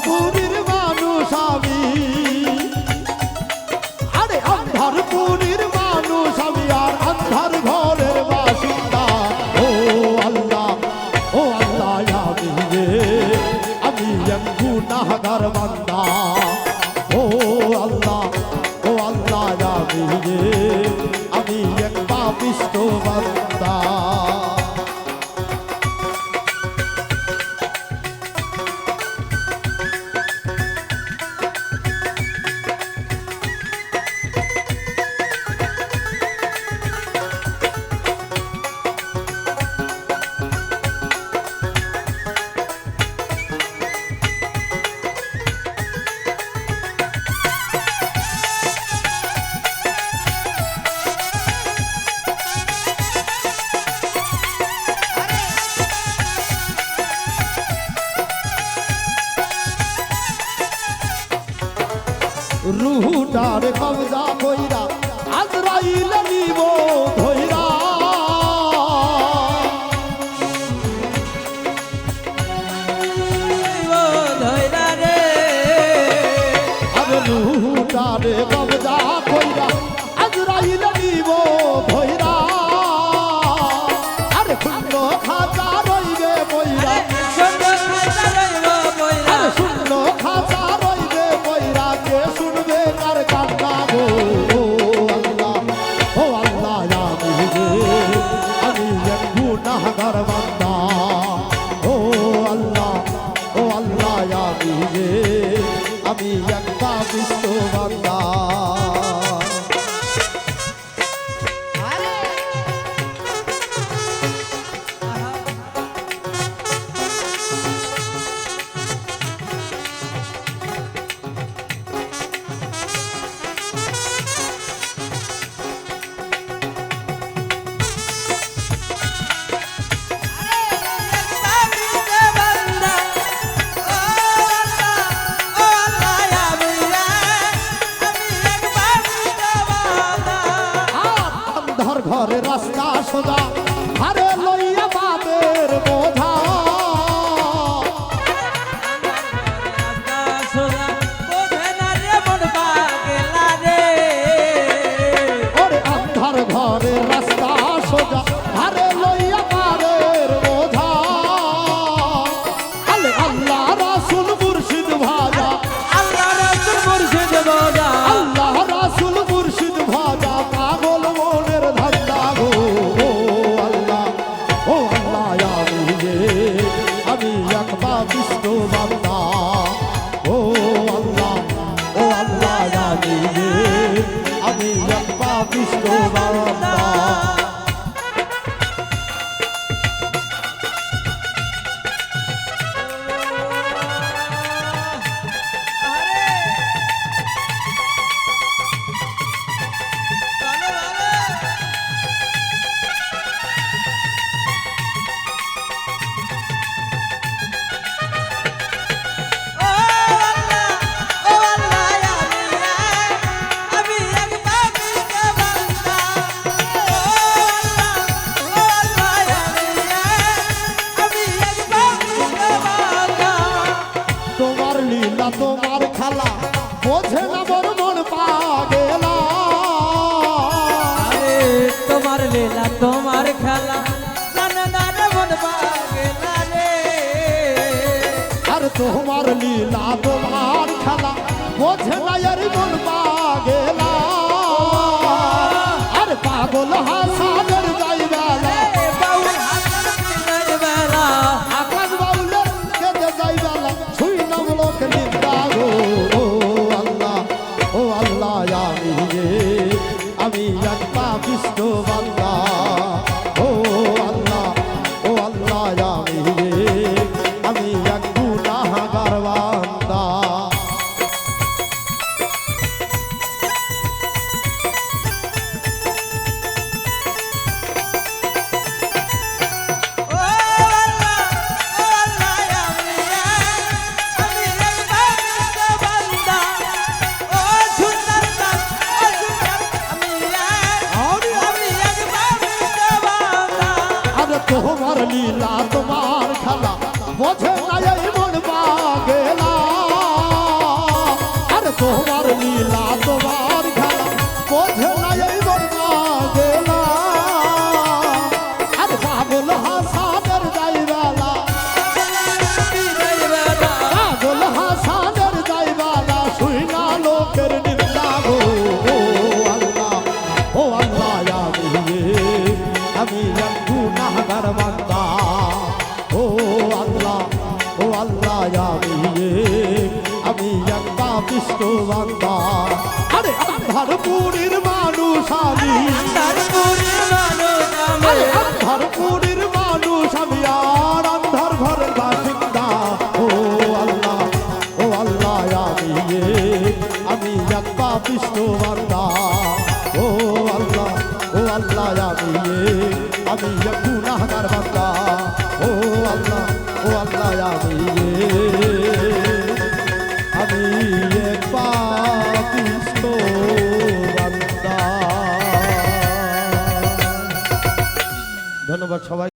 পুরীর মানুষ আমি, আরে আন্ধার পুরীর মানুষ আমি, আর আন্ধার ঘরের বাসিন্দা। ও আল্লাহ আমি এক গুনাহগার বান্দা। ও আল্লাহ আমি এক পাপিষ্ঠ বান্দা। রুহুটার কবজা কইরা আজরাইল নিব ধইরা। আরে রুহুটার কবজা কইরা আজরাইল নিব ধইরা। আরে শূন্য খাঁচা রইবে বইরা, আরে শূন্য খাঁচা রইবে বইরা, কে শুনবে কার কান্না গো। ও আল্লাহ আমি এক গুনাহগার বান্দা। ও আল্লাহ আমি এক পাপিষ্ঠ বান্দা। ঘরে রাস্তা সোজা ঘরে লইয়া বাবের বোঝা। ওরে আন্ধার ঘরে রাস্তা সোজা ঘরে লইয়া বাবের বোঝা। আলে আল্লাহ রাসূল মুর্শিদ ভাজা, আল্লাহ রাসূল মুর্শিদ ভাজা, আল্লাহ রাসূল মুর্শিদ ভাজা, পাগল মনের ধান্দা গো। ও আল্লাহ আমি এক পাপিষ্ঠ বান্দা। ও আল্লাহ আমি এক পাপিষ্ঠ বান্দা। তোমার খেলা বোঝে না বড় মন পাগেলা। আরে তোমার লীলা তোমার খেলা জানে না রে মন পাগেলা রে। আরে তোমার লীলা তোমার খেলা বোঝে না আর মন পাগেলা। আরে পাগল হাসানের যাই বেলা, বাউল হাসানের যাই বেলা, আকাশ বাউলের কেটে যাই বেলা, ছুই নাম লোক নিন্দা গো। ও আল্লাহ আমি এক পাপিষ্ঠ বান্দা। ও আল্লাহ আমি এক গুনাহগার বান্দা। তোমার লীলা তোমার খেলা বোঝে না এই মন পাগেলা। পাপিষ্ট বান্দা আরে আন্ধারপুরের মানুষ আমি তারপুরের মানুষ আমি আরে আন্ধারপুরের মানুষ আমি আর আন্ধার ঘরের বাসিন্দা ও আল্লাহ আমি এক পাপিষ্ট বান্দা ও আল্লাহ আমি এক গুনাহগার বান্দা ও আল্লাহ আমি এক পাপিষ্ট বান্দা। ধন্যবাদ সবাই।